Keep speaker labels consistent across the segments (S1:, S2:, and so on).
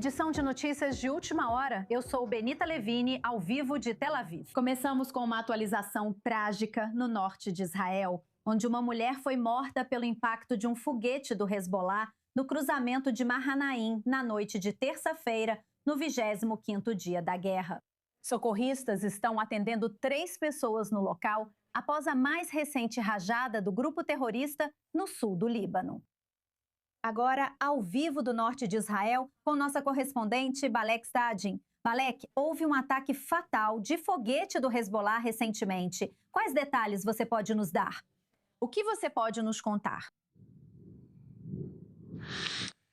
S1: Edição de notícias de última hora. Eu sou Benita Levine, ao vivo de Tel Aviv. Começamos com uma atualização trágica no norte de Israel, onde uma mulher foi morta pelo impacto de um foguete do Hezbollah no cruzamento de Mahanaim na noite de terça-feira, no 25º dia da guerra. Socorristas estão atendendo 3 pessoas no local após a mais recente rajada do grupo terrorista no sul do Líbano. Agora, ao vivo do norte de Israel, com nossa correspondente Balek Stadin. Balek, houve um ataque fatal de foguete do Hezbollah recentemente. Quais detalhes você pode nos dar? O que você pode nos contar?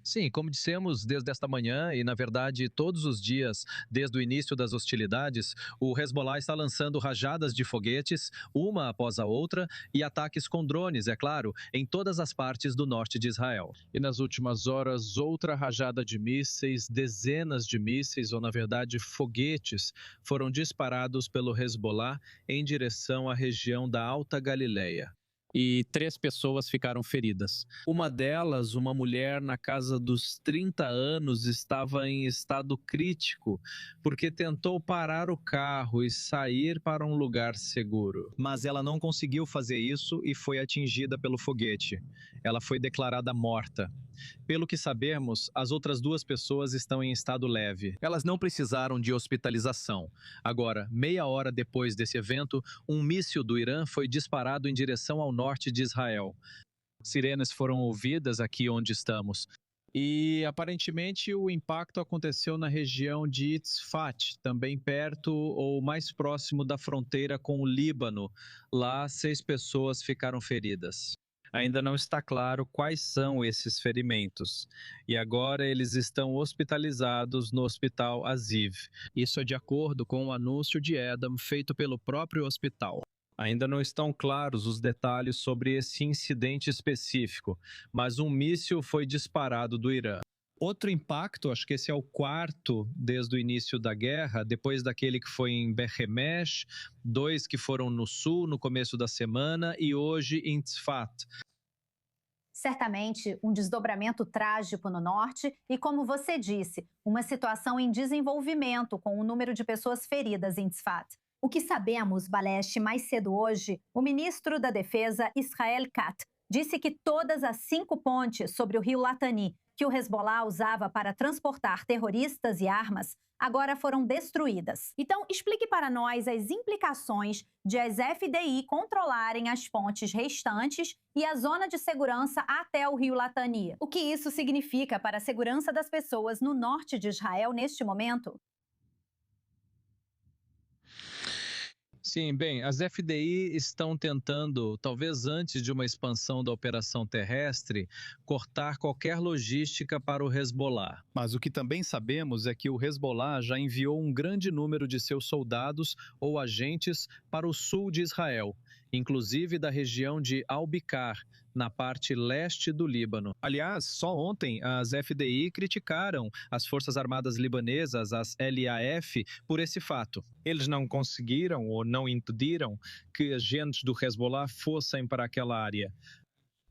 S2: Sim, como dissemos desde esta manhã e, na verdade, todos os dias, desde o início das hostilidades, o Hezbollah está lançando rajadas de foguetes, uma após a outra, e ataques com drones, é claro, em todas as partes do norte de Israel. E nas últimas horas, outra rajada de mísseis, dezenas de mísseis, ou na verdade foguetes, foram disparados pelo Hezbollah em direção à região da Alta Galileia. E 3 pessoas ficaram feridas. Uma delas, uma mulher na casa dos 30 anos, estava em estado crítico porque tentou parar o carro e sair para um lugar seguro.
S3: Mas ela não conseguiu fazer isso e foi atingida pelo foguete. Ela foi declarada morta. Pelo que sabemos, as outras 2 pessoas estão em estado leve. Elas não precisaram de hospitalização. Agora, meia hora depois desse evento, um míssil do Irã foi disparado em direção ao norte de Israel. Sirenes foram ouvidas aqui onde estamos. E, aparentemente, o impacto aconteceu na região de Tzfat, também perto ou mais próximo da fronteira com o Líbano. Lá, 6 pessoas ficaram feridas. Ainda não está claro quais são esses ferimentos. E agora eles estão hospitalizados no Hospital Aziv. Isso é de acordo com o anúncio de Edom feito pelo próprio hospital. Ainda não estão claros os detalhes sobre esse incidente específico, mas um míssil foi disparado do Irã. Outro impacto, acho que esse é o 4º desde o início da guerra, depois daquele que foi em Beth-Shemesh, 2 que foram no sul no começo da semana e hoje em Tzfat.
S1: Certamente um desdobramento trágico no norte e, como você disse, uma situação em desenvolvimento com o número de pessoas feridas em Tzfat. O que sabemos, Balek, mais cedo hoje, o ministro da Defesa, Israel Katz, disse que todas as 5 pontes sobre o rio Litani, que o Hezbollah usava para transportar terroristas e armas, agora foram destruídas. Então, explique para nós as implicações de as FDI controlarem as pontes restantes e a zona de segurança até o rio Litani. O que isso significa para a segurança das pessoas no norte de Israel neste momento?
S2: Sim, bem, as FDI estão tentando, talvez antes de uma expansão da operação terrestre, cortar qualquer logística para o Hezbollah. Mas o que também sabemos é que o Hezbollah já enviou um grande número de seus soldados ou agentes para o sul de Israel, inclusive da região de Al-Bikar, na parte leste do Líbano. Aliás, só ontem as FDI criticaram as Forças Armadas Libanesas, as LAF, por esse fato. Eles não conseguiram ou não impediram que agentes do Hezbollah fossem para aquela área.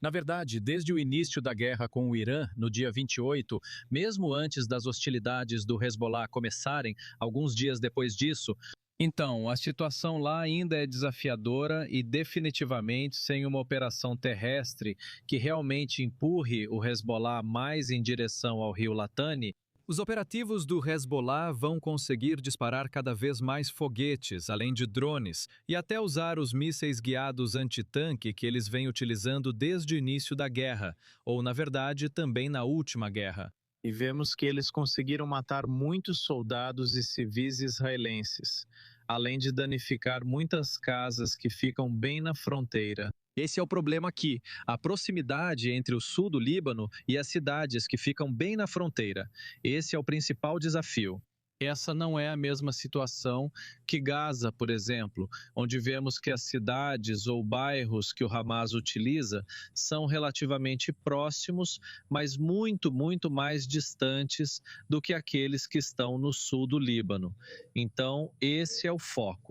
S2: Na verdade, desde o início da guerra com o Irã, no dia 28, mesmo antes das hostilidades do Hezbollah começarem, alguns dias depois disso, então, a situação lá ainda é desafiadora e definitivamente sem uma operação terrestre que realmente empurre o Hezbollah mais em direção ao rio Litani, os operativos do Hezbollah vão conseguir disparar cada vez mais foguetes, além de drones, e até usar os mísseis guiados antitanque que eles vêm utilizando desde o início da guerra, ou, na verdade, também na última guerra. E vemos que eles conseguiram matar muitos soldados e civis israelenses, além de danificar muitas casas que ficam bem na fronteira. Esse é o problema aqui, a proximidade entre o sul do Líbano e as cidades que ficam bem na fronteira. Esse é o principal desafio. Essa não é a mesma situação que Gaza, por exemplo, onde vemos que as cidades ou bairros que o Hamas utiliza são relativamente próximos, mas muito, muito mais distantes do que aqueles que estão no sul do Líbano. Então, esse é o foco.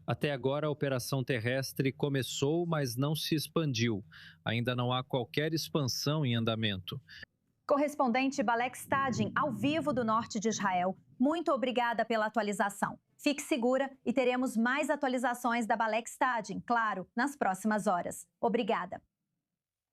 S2: Até agora, a operação terrestre começou, mas não se expandiu. Ainda não há qualquer expansão em andamento.
S1: Correspondente Balek Stadin, ao vivo do norte de Israel, muito obrigada pela atualização. Fique segura e teremos mais atualizações da Balek Stadin, claro, nas próximas horas. Obrigada.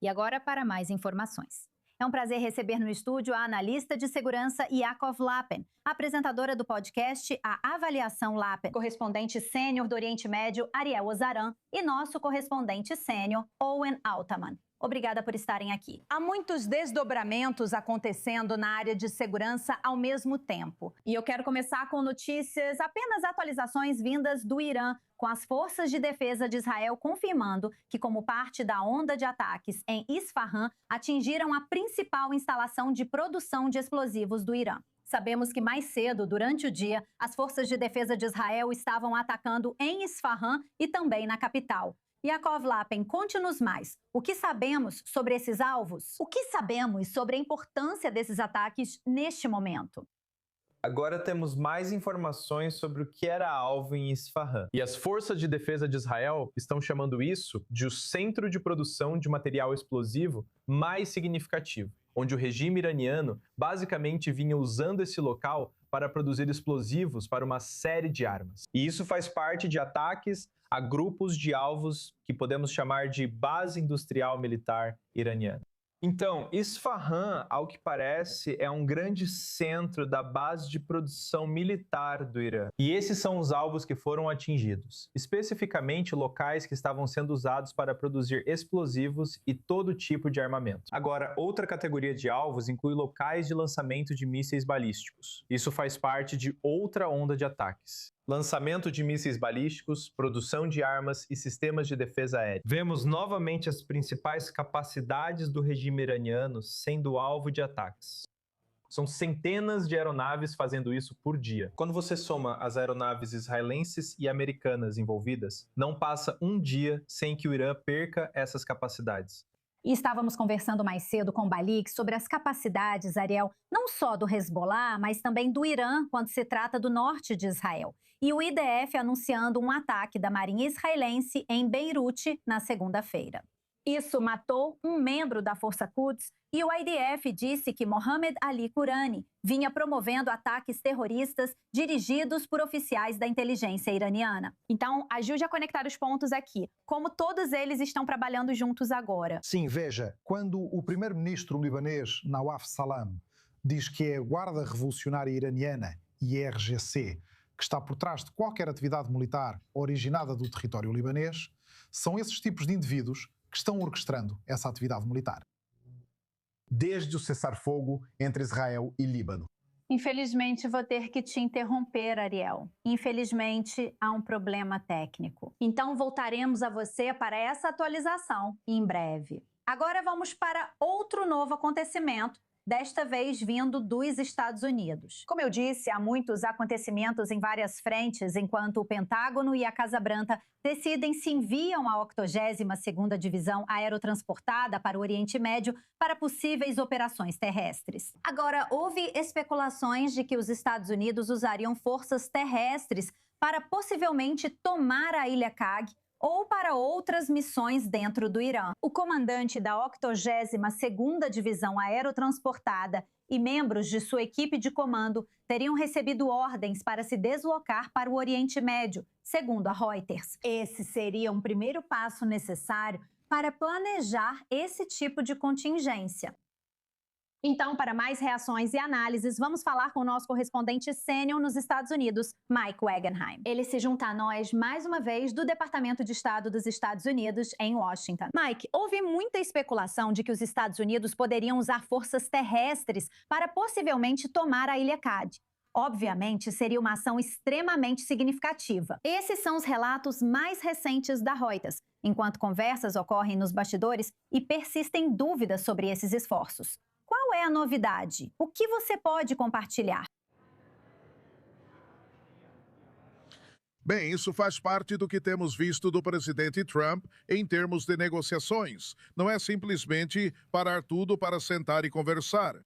S1: E agora para mais informações. É um prazer receber no estúdio a analista de segurança Yaakov Lapen, apresentadora do podcast A Avaliação Lapen, correspondente sênior do Oriente Médio Ariel Ozaran e nosso correspondente sênior Owen Altman. Obrigada por estarem aqui. Há muitos desdobramentos acontecendo na área de segurança ao mesmo tempo. E eu quero começar com notícias, apenas atualizações vindas do Irã, com as forças de defesa de Israel confirmando que, como parte da onda de ataques em Isfahan, atingiram a principal instalação de produção de explosivos do Irã. Sabemos que mais cedo, durante o dia, as forças de defesa de Israel estavam atacando em Isfahan e também na capital. Yaakov Lapen, conte-nos mais. O que sabemos sobre esses alvos? O que sabemos sobre a importância desses ataques neste momento?
S4: Agora temos mais informações sobre o que era alvo em Isfahan. E as forças de defesa de Israel estão chamando isso de o centro de produção de material explosivo mais significativo, onde o regime iraniano basicamente vinha usando esse local para produzir explosivos para uma série de armas. E isso faz parte de ataques a grupos de alvos que podemos chamar de base industrial militar iraniana. Então, Isfahan, ao que parece, é um grande centro da base de produção militar do Irã. E esses são os alvos que foram atingidos, especificamente locais que estavam sendo usados para produzir explosivos e todo tipo de armamento. Agora, outra categoria de alvos inclui locais de lançamento de mísseis balísticos. Isso faz parte de outra onda de ataques. Lançamento de mísseis balísticos, produção de armas e sistemas de defesa aérea. Vemos novamente as principais capacidades do regime iraniano sendo alvo de ataques. São centenas de aeronaves fazendo isso por dia. Quando você soma as aeronaves israelenses e americanas envolvidas, não passa um dia sem que o Irã perca essas capacidades.
S1: E estávamos conversando mais cedo com o Balik sobre as capacidades, Ariel, não só do Hezbollah, mas também do Irã, quando se trata do norte de Israel. E o IDF anunciando um ataque da Marinha israelense em Beirute na segunda-feira. Isso matou um membro da Força Quds e o IDF disse que Mohammed Ali Qurani vinha promovendo ataques terroristas dirigidos por oficiais da inteligência iraniana. Então, ajude a conectar os pontos aqui. Como todos eles estão trabalhando juntos agora?
S5: Sim, veja, quando o primeiro-ministro libanês Nawaf Salam diz que é a Guarda Revolucionária Iraniana, IRGC, que está por trás de qualquer atividade militar originada do território libanês, são esses tipos de indivíduos que estão orquestrando essa atividade militar.
S6: Desde o cessar-fogo entre Israel e Líbano.
S1: Infelizmente, vou ter que te interromper, Ariel. Infelizmente, há um problema técnico. Então, voltaremos a você para essa atualização em breve. Agora vamos para outro novo acontecimento, desta vez vindo dos Estados Unidos. Como eu disse, há muitos acontecimentos em várias frentes, enquanto o Pentágono e a Casa Branca decidem se enviam a 82ª Divisão Aerotransportada para o Oriente Médio para possíveis operações terrestres. Agora, houve especulações de que os Estados Unidos usariam forças terrestres para possivelmente tomar a Ilha Kag ou para outras missões dentro do Irã. O comandante da 82ª Divisão Aerotransportada e membros de sua equipe de comando teriam recebido ordens para se deslocar para o Oriente Médio, segundo a Reuters. Esse seria um primeiro passo necessário para planejar esse tipo de contingência. Então, para mais reações e análises, vamos falar com o nosso correspondente sênior nos Estados Unidos, Mike Wagenheim. Ele se junta a nós mais uma vez do Departamento de Estado dos Estados Unidos em Washington. Mike, houve muita especulação de que os Estados Unidos poderiam usar forças terrestres para possivelmente tomar a Ilha Kag. Obviamente, seria uma ação extremamente significativa. Esses são os relatos mais recentes da Reuters, enquanto conversas ocorrem nos bastidores e persistem dúvidas sobre esses esforços. Qual é a novidade? O que você pode compartilhar?
S7: Bem, isso faz parte do que temos visto do presidente Trump em termos de negociações. Não é simplesmente parar tudo para sentar e conversar.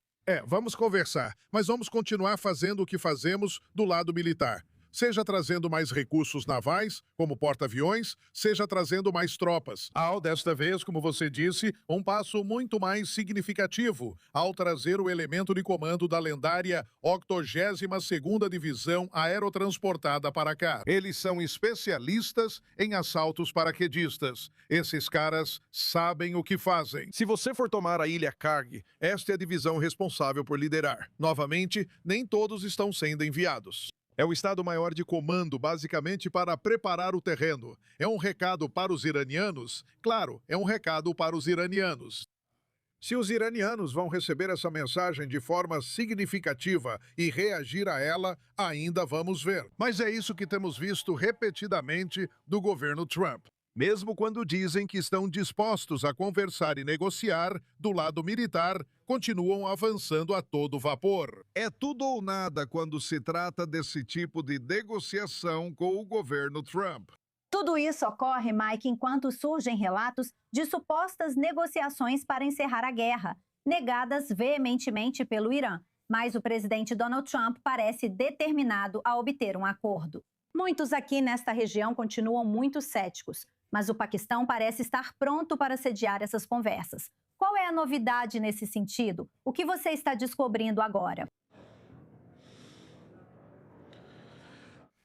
S7: Vamos conversar, mas vamos continuar fazendo o que fazemos do lado militar. seja trazendo mais recursos navais, como porta-aviões, seja trazendo mais tropas. Ao, desta vez, como você disse, um passo muito mais significativo, ao trazer o elemento de comando da lendária 82ª Divisão Aerotransportada para cá. Eles são especialistas em assaltos paraquedistas. Esses caras sabem o que fazem. Se você for tomar a Ilha Karg, esta é a divisão responsável por liderar. Novamente, nem todos estão sendo enviados. É o Estado-Maior de Comando, basicamente, para preparar o terreno. É um recado para os iranianos? Claro, é um recado para os iranianos. Se os iranianos vão receber essa mensagem de forma significativa e reagir a ela, ainda vamos ver. Mas é isso que temos visto repetidamente do governo Trump. Mesmo quando dizem que estão dispostos a conversar e negociar, do lado militar, continuam avançando a todo vapor. É tudo ou nada quando se trata desse tipo de negociação com o governo Trump.
S1: Tudo isso ocorre, Mike, enquanto surgem relatos de supostas negociações para encerrar a guerra, negadas veementemente pelo Irã. Mas o presidente Donald Trump parece determinado a obter um acordo. Muitos aqui nesta região continuam muito céticos, mas o Paquistão parece estar pronto para sediar essas conversas. Qual é a novidade nesse sentido? O que você está descobrindo agora?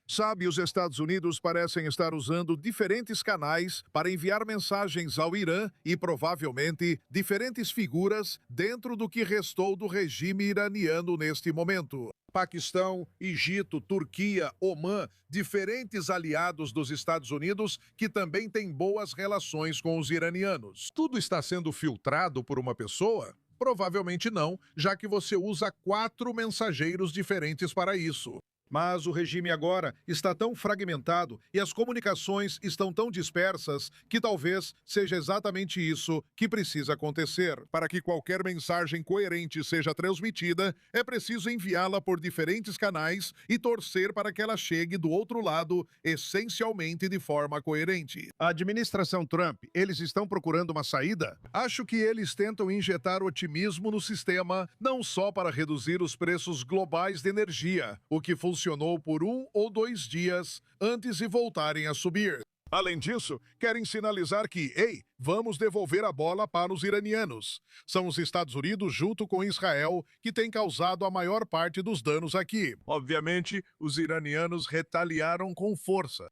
S7: Sabe, os Estados Unidos parecem estar usando diferentes canais para enviar mensagens ao Irã e, provavelmente, diferentes figuras dentro do que restou do regime iraniano neste momento. Paquistão, Egito, Turquia, Omã, diferentes aliados dos Estados Unidos que também têm boas relações com os iranianos. Tudo está sendo filtrado por uma pessoa? Provavelmente não, já que você usa 4 mensageiros diferentes para isso. Mas o regime agora está tão fragmentado e as comunicações estão tão dispersas que talvez seja exatamente isso que precisa acontecer. Para que qualquer mensagem coerente seja transmitida, é preciso enviá-la por diferentes canais e torcer para que ela chegue do outro lado, essencialmente de forma coerente. A administração Trump, eles estão procurando uma saída? Acho que eles tentam injetar otimismo no sistema, não só para reduzir os preços globais de energia, o que funcionou por 1 ou 2 dias antes de voltarem a subir. Além disso, querem sinalizar que, ei, vamos devolver a bola para os iranianos. São os Estados Unidos, junto com Israel, que têm causado a maior parte dos danos aqui. Obviamente, os iranianos retaliaram com força.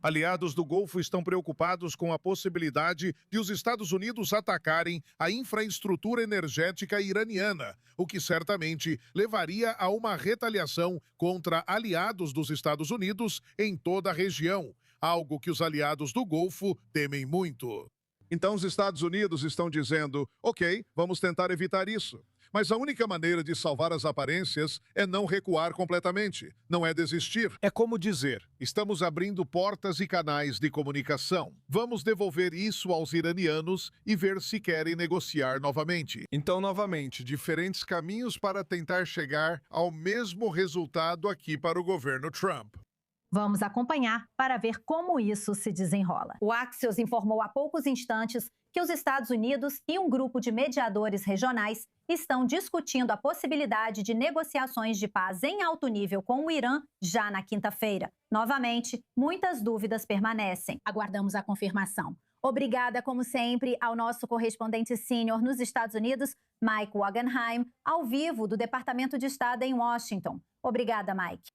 S7: Aliados do Golfo estão preocupados com a possibilidade de os Estados Unidos atacarem a infraestrutura energética iraniana, o que certamente levaria a uma retaliação contra aliados dos Estados Unidos em toda a região, algo que os aliados do Golfo temem muito. Então os Estados Unidos estão dizendo, ok, vamos tentar evitar isso. Mas a única maneira de salvar as aparências é não recuar completamente, não é desistir. É como dizer, estamos abrindo portas e canais de comunicação. Vamos devolver isso aos iranianos e ver se querem negociar novamente. Então, novamente, diferentes caminhos para tentar chegar ao mesmo resultado aqui para o governo Trump.
S1: Vamos acompanhar para ver como isso se desenrola. O Axios informou há poucos instantes que os Estados Unidos e um grupo de mediadores regionais estão discutindo a possibilidade de negociações de paz em alto nível com o Irã já na quinta-feira. Novamente, muitas dúvidas permanecem. Aguardamos a confirmação. Obrigada, como sempre, ao nosso correspondente sênior nos Estados Unidos, Mike Wagenheim, ao vivo do Departamento de Estado em Washington. Obrigada, Mike.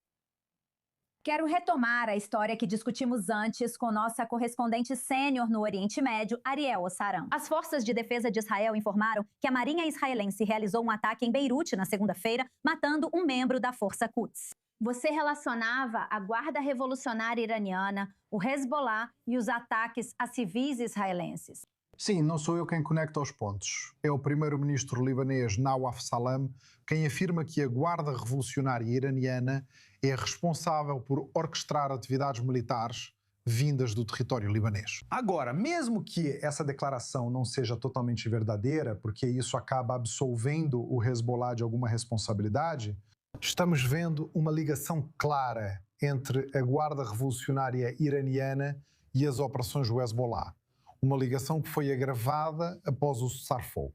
S1: Quero retomar a história que discutimos antes com nossa correspondente sênior no Oriente Médio, Ariel Ossaran. As forças de defesa de Israel informaram que a Marinha israelense realizou um ataque em Beirute na segunda-feira, matando um membro da Força Quds. Você relacionava a Guarda Revolucionária Iraniana, o Hezbollah e os ataques a civis israelenses.
S5: Sim, não sou eu quem conecta os pontos. É o primeiro-ministro libanês Nawaf Salam quem afirma que a Guarda Revolucionária Iraniana é responsável por orquestrar atividades militares vindas do território libanês. Agora, mesmo que essa declaração não seja totalmente verdadeira, porque isso acaba absolvendo o Hezbollah de alguma responsabilidade, estamos vendo uma ligação clara entre a Guarda Revolucionária Iraniana e as operações do Hezbollah. Uma ligação que foi agravada após o cessar-fogo.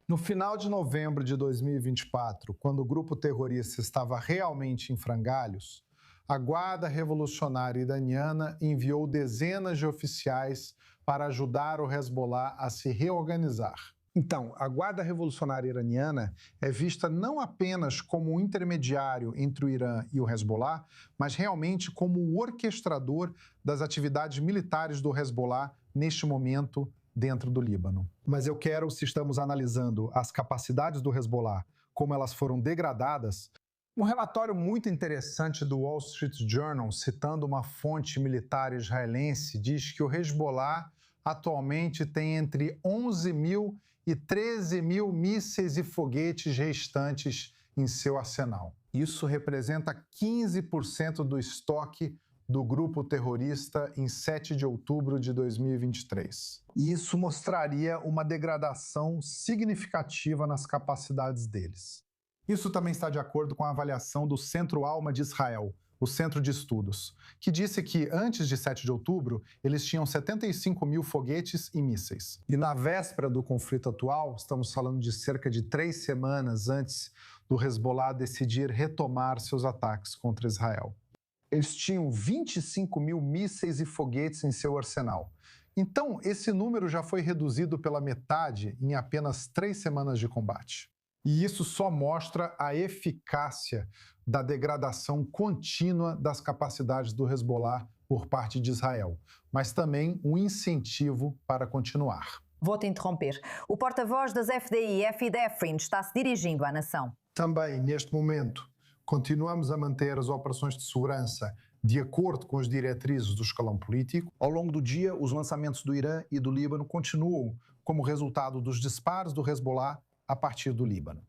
S5: No final de novembro de 2024, quando o grupo terrorista estava realmente em frangalhos, a Guarda Revolucionária Iraniana enviou dezenas de oficiais para ajudar o Hezbollah a se reorganizar. Então, a Guarda Revolucionária Iraniana é vista não apenas como um intermediário entre o Irã e o Hezbollah, mas realmente como o orquestrador das atividades militares do Hezbollah neste momento dentro do Líbano. Mas eu quero, se estamos analisando as capacidades do Hezbollah, como elas foram degradadas, um relatório muito interessante do Wall Street Journal, citando uma fonte militar israelense, diz que o Hezbollah atualmente tem entre 11 mil e 13 mil mísseis e foguetes restantes em seu arsenal. Isso representa 15% do estoque do grupo terrorista em 7 de outubro de 2023. E isso mostraria uma degradação significativa nas capacidades deles. Isso também está de acordo com a avaliação do Centro Alma de Israel, o Centro de Estudos, que disse que antes de 7 de outubro, eles tinham 75 mil foguetes e mísseis. E na véspera do conflito atual, estamos falando de cerca de 3 semanas antes do Hezbollah decidir retomar seus ataques contra Israel. Eles tinham 25 mil mísseis e foguetes em seu arsenal. Então, esse número já foi reduzido pela metade em apenas 3 semanas de combate. E isso só mostra a eficácia da degradação contínua das capacidades do Hezbollah por parte de Israel, mas também um incentivo para continuar.
S8: Vou-te interromper. O porta-voz das FDI, Efi Defrin, está se dirigindo à nação.
S5: Também, neste momento, continuamos a manter as operações de segurança de acordo com as diretrizes do escalão político. Ao longo do dia, os lançamentos do Irã e do Líbano continuam como resultado dos disparos do Hezbollah a partir do Líbano.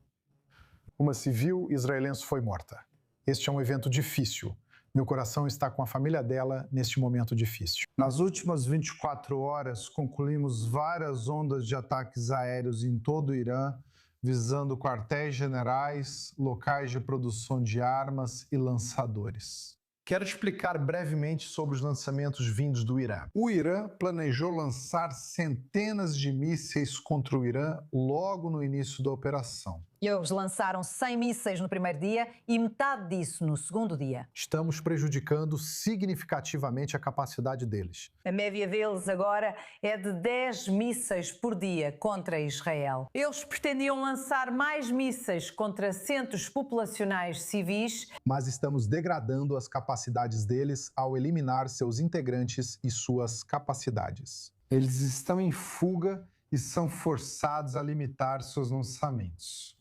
S5: Uma civil israelense foi morta. Este é um evento difícil. Meu coração está com a família dela neste momento difícil. Nas últimas 24 horas, concluímos várias ondas de ataques aéreos em todo o Irã, visando quartéis generais, locais de produção de armas e lançadores. Quero explicar brevemente sobre os lançamentos vindos do Irã. O Irã planejou lançar centenas de mísseis contra o Irã logo no início da operação.
S8: Eles lançaram 100 mísseis no primeiro dia e metade disso no segundo dia.
S5: Estamos prejudicando significativamente a capacidade deles.
S8: A média deles agora é de 10 mísseis por dia contra Israel. Eles pretendiam lançar mais mísseis contra centros populacionais civis.
S5: Mas estamos degradando as capacidades deles ao eliminar seus integrantes e suas capacidades. Eles estão em fuga e são forçados a limitar seus lançamentos.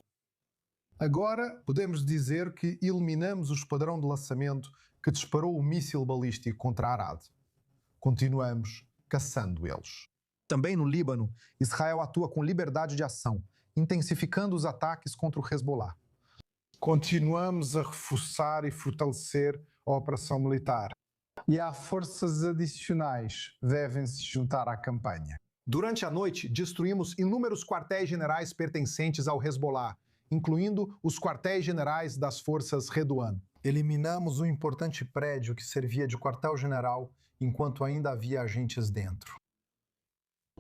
S5: Agora, podemos dizer que eliminamos o esquadrão de lançamento que disparou o míssil balístico contra Arad. Continuamos caçando eles. Também no Líbano, Israel atua com liberdade de ação, intensificando os ataques contra o Hezbollah. Continuamos a reforçar e fortalecer a operação militar. E há forças adicionais devem se juntar à campanha. Durante a noite, destruímos inúmeros quartéis generais pertencentes ao Hezbollah, incluindo os quartéis generais das forças Redouane. Eliminamos um importante prédio que servia de quartel-general enquanto ainda havia agentes dentro.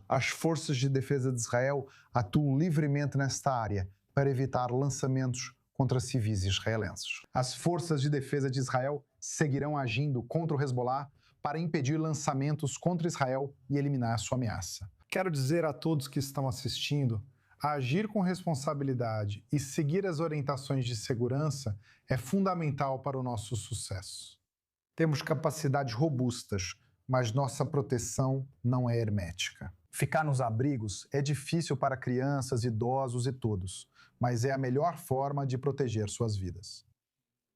S5: As forças de defesa de Israel atuam livremente nesta área para evitar lançamentos contra civis israelenses. As forças de defesa de Israel seguirão agindo contra o Hezbollah para impedir lançamentos contra Israel e eliminar sua ameaça. Quero dizer a todos que estão assistindo: agir com responsabilidade e seguir as orientações de segurança é fundamental para o nosso sucesso. Temos capacidades robustas, mas nossa proteção não é hermética. Ficar nos abrigos é difícil para crianças, idosos e todos, mas é a melhor forma de proteger suas vidas.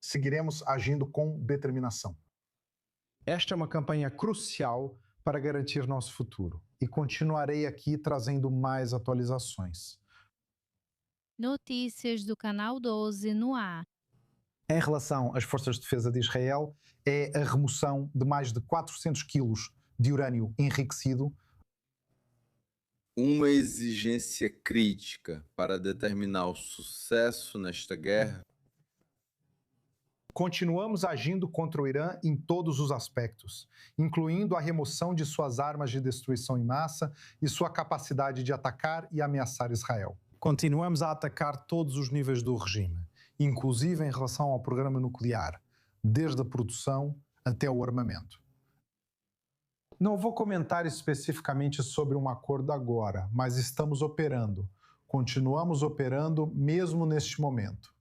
S5: Seguiremos agindo com determinação. Esta é uma campanha crucial para garantir nosso futuro e continuarei aqui trazendo mais atualizações.
S9: Notícias do Canal 12 no ar.
S5: Em relação às forças de defesa de Israel, é a remoção de mais de 400 quilos de urânio enriquecido.
S10: Uma exigência crítica para determinar o sucesso nesta guerra.
S5: Continuamos agindo contra o Irã em todos os aspectos, incluindo a remoção de suas armas de destruição em massa e sua capacidade de atacar e ameaçar Israel. Continuamos a atacar todos os níveis do regime, inclusive em relação ao programa nuclear, desde a produção até o armamento. Não vou comentar especificamente sobre um acordo agora, mas estamos operando. Continuamos operando mesmo neste momento.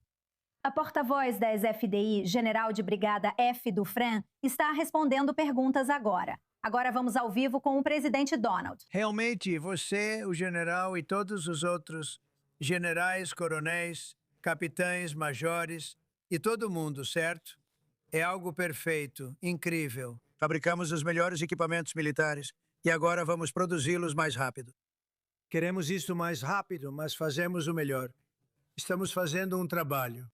S1: A porta-voz da FDI, General de Brigada F. Dufresne, está respondendo perguntas agora. Agora vamos ao vivo com o presidente Donald.
S11: Realmente, você, o general e todos os outros generais, coronéis, capitães, majores e todo mundo, certo? É algo perfeito, incrível. Fabricamos os melhores equipamentos militares e agora vamos produzi-los mais rápido. Queremos isso mais rápido, mas fazemos o melhor. Estamos fazendo um trabalho.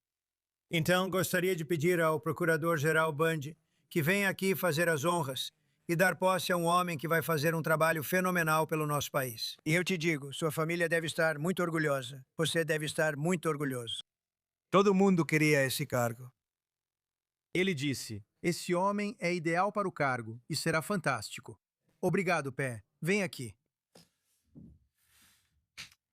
S11: Então, gostaria de pedir ao Procurador-Geral Bundy que venha aqui fazer as honras e dar posse a um homem que vai fazer um trabalho fenomenal pelo nosso país. E eu te digo, sua família deve estar muito orgulhosa. Você deve estar muito orgulhoso. Todo mundo queria esse cargo. Ele disse, esse homem é ideal para o cargo e será fantástico. Obrigado, Pé. Vem aqui.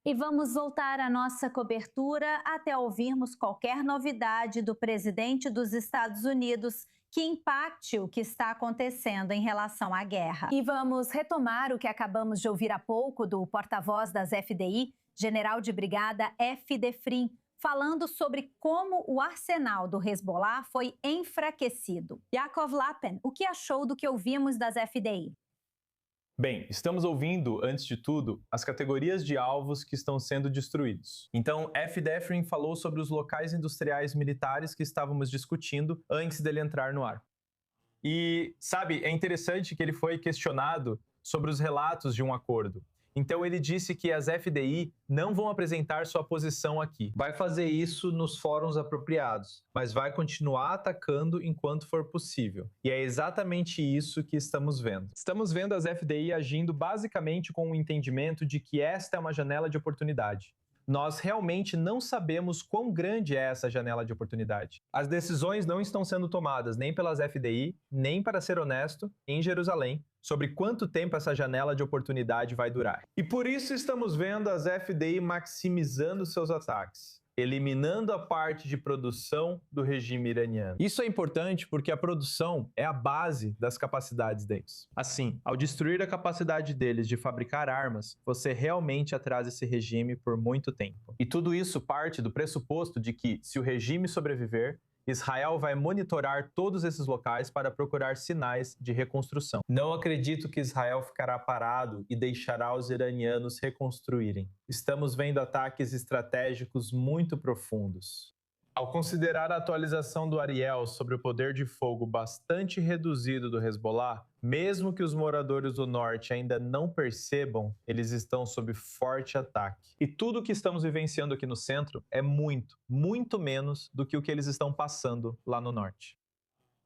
S1: E vamos voltar à nossa cobertura até ouvirmos qualquer novidade do presidente dos Estados Unidos que impacte o que está acontecendo em relação à guerra. E vamos retomar o que acabamos de ouvir há pouco do porta-voz das FDI, General de Brigada F. Dufresne, falando sobre como o arsenal do Hezbollah foi enfraquecido. Yaakov Lapen, o que achou do que ouvimos das FDI?
S4: Bem, estamos ouvindo, antes de tudo, as categorias de alvos que estão sendo destruídos. Então, F. Dufresne falou sobre os locais industriais militares que estávamos discutindo antes dele entrar no ar. E, sabe, é interessante que ele foi questionado sobre os relatos de um acordo. Então ele disse que as FDI não vão apresentar sua posição aqui. Vai fazer isso nos fóruns apropriados, mas vai continuar atacando enquanto for possível. E é exatamente isso que estamos vendo. Estamos vendo as FDI agindo basicamente com o entendimento de que esta é uma janela de oportunidade. Nós realmente não sabemos quão grande é essa janela de oportunidade. As decisões não estão sendo tomadas nem pelas FDI, nem, para ser honesto, em Jerusalém, sobre quanto tempo essa janela de oportunidade vai durar. E por isso estamos vendo as FDI maximizando seus ataques, eliminando a parte de produção do regime iraniano. Isso é importante porque a produção é a base das capacidades deles. Assim, ao destruir a capacidade deles de fabricar armas, você realmente atrasa esse regime por muito tempo. E tudo isso parte do pressuposto de que, se o regime sobreviver, Israel vai monitorar todos esses locais para procurar sinais de reconstrução. Não acredito que Israel ficará parado e deixará os iranianos reconstruírem. Estamos vendo ataques estratégicos muito profundos. Ao considerar a atualização do Ariel sobre o poder de fogo bastante reduzido do Hezbollah, mesmo que os moradores do norte ainda não percebam, eles estão sob forte ataque. E tudo o que estamos vivenciando aqui no centro é muito, muito menos do que o que eles estão passando lá no norte.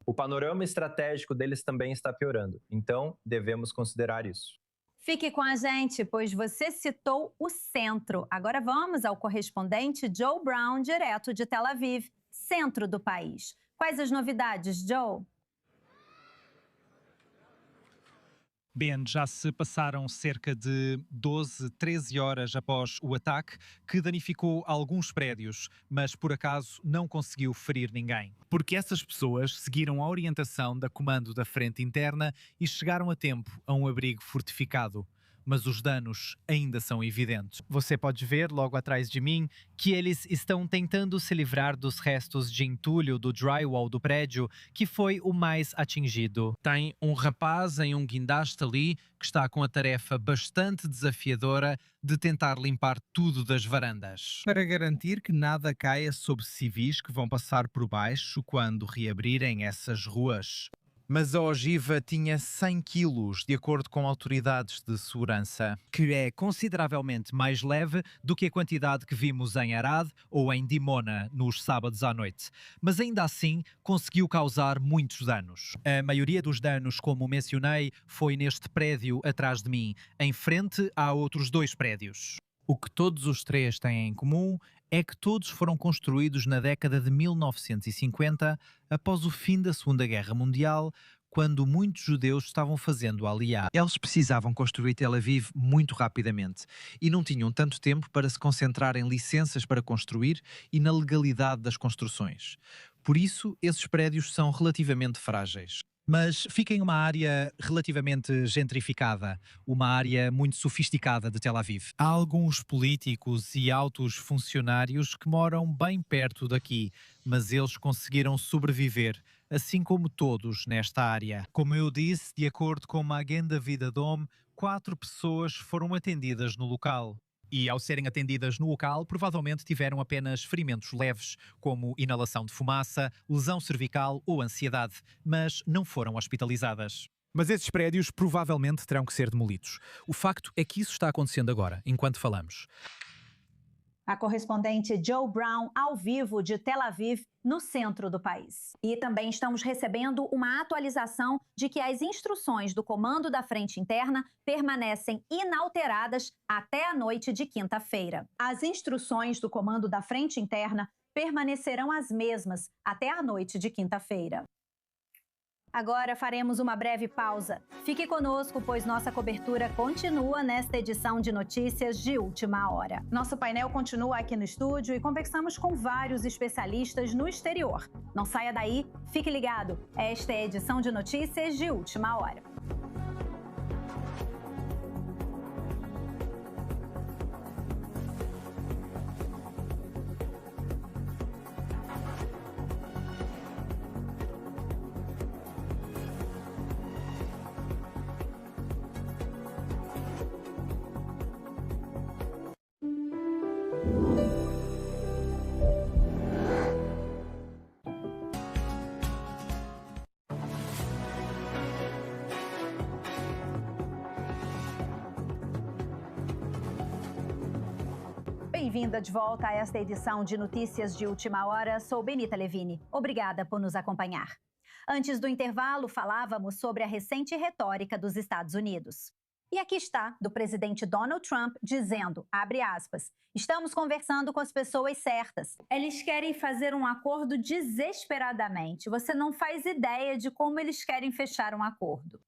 S4: O panorama estratégico deles também está piorando, então devemos considerar isso.
S1: Fique com a gente, pois você citou o centro. Agora vamos ao correspondente Joe Brown, direto de Tel Aviv, centro do país. Quais as novidades, Joe?
S12: Ben, já se passaram cerca de 12, 13 horas após o ataque, que danificou alguns prédios, mas por acaso não conseguiu ferir ninguém. Porque essas pessoas seguiram a orientação da Comando da Frente Interna e chegaram a tempo a um abrigo fortificado. Mas os danos ainda são evidentes. Você pode ver logo atrás de mim que eles estão tentando se livrar dos restos de entulho do drywall do prédio, que foi o mais atingido. Tem um rapaz em um guindaste ali que está com a tarefa bastante desafiadora de tentar limpar tudo das varandas, para garantir que nada caia sobre civis que vão passar por baixo quando reabrirem essas ruas. Mas a ogiva tinha 100 quilos, de acordo com autoridades de segurança, que é consideravelmente mais leve do que a quantidade que vimos em Arad ou em Dimona nos sábados à noite. Mas ainda assim conseguiu causar muitos danos. A maioria dos danos, como mencionei, foi neste prédio atrás de mim. Em frente há outros 2 prédios. O que todos os 3 têm em comum é que todos foram construídos na década de 1950, após o fim da Segunda Guerra Mundial, quando muitos judeus estavam fazendo aliá. Eles precisavam construir Tel Aviv muito rapidamente e não tinham tanto tempo para se concentrar em licenças para construir e na legalidade das construções. Por isso, esses prédios são relativamente frágeis. Mas fica em uma área relativamente gentrificada, uma área muito sofisticada de Tel Aviv. Há alguns políticos e altos funcionários que moram bem perto daqui, mas eles conseguiram sobreviver, assim como todos nesta área. Como eu disse, de acordo com uma agenda Vida Dome, 4 pessoas foram atendidas no local. E ao serem atendidas no local, provavelmente tiveram apenas ferimentos leves, como inalação de fumaça, lesão cervical ou ansiedade, mas não foram hospitalizadas. Mas esses prédios provavelmente terão que ser demolidos. O facto é que isso está acontecendo agora, enquanto falamos.
S1: A correspondente Joe Brown, ao vivo de Tel Aviv, no centro do país. E também estamos recebendo uma atualização de que as instruções do Comando da Frente Interna permanecem inalteradas até a noite de quinta-feira. As instruções do Comando da Frente Interna permanecerão as mesmas até a noite de quinta-feira. Agora faremos uma breve pausa. Fique conosco, pois nossa cobertura continua nesta edição de notícias de última hora. Nosso painel continua aqui no estúdio e conversamos com vários especialistas no exterior. Não saia daí, fique ligado. Esta é a edição de notícias de última hora. Bem-vinda de volta a esta edição de Notícias de Última Hora. Sou Benita Levine. Obrigada por nos acompanhar. Antes do intervalo, falávamos sobre a recente retórica dos Estados Unidos. E aqui está, do presidente Donald Trump, dizendo, abre aspas, estamos conversando com as pessoas certas. Eles querem fazer um acordo desesperadamente. Você não faz ideia de como eles querem fechar um acordo.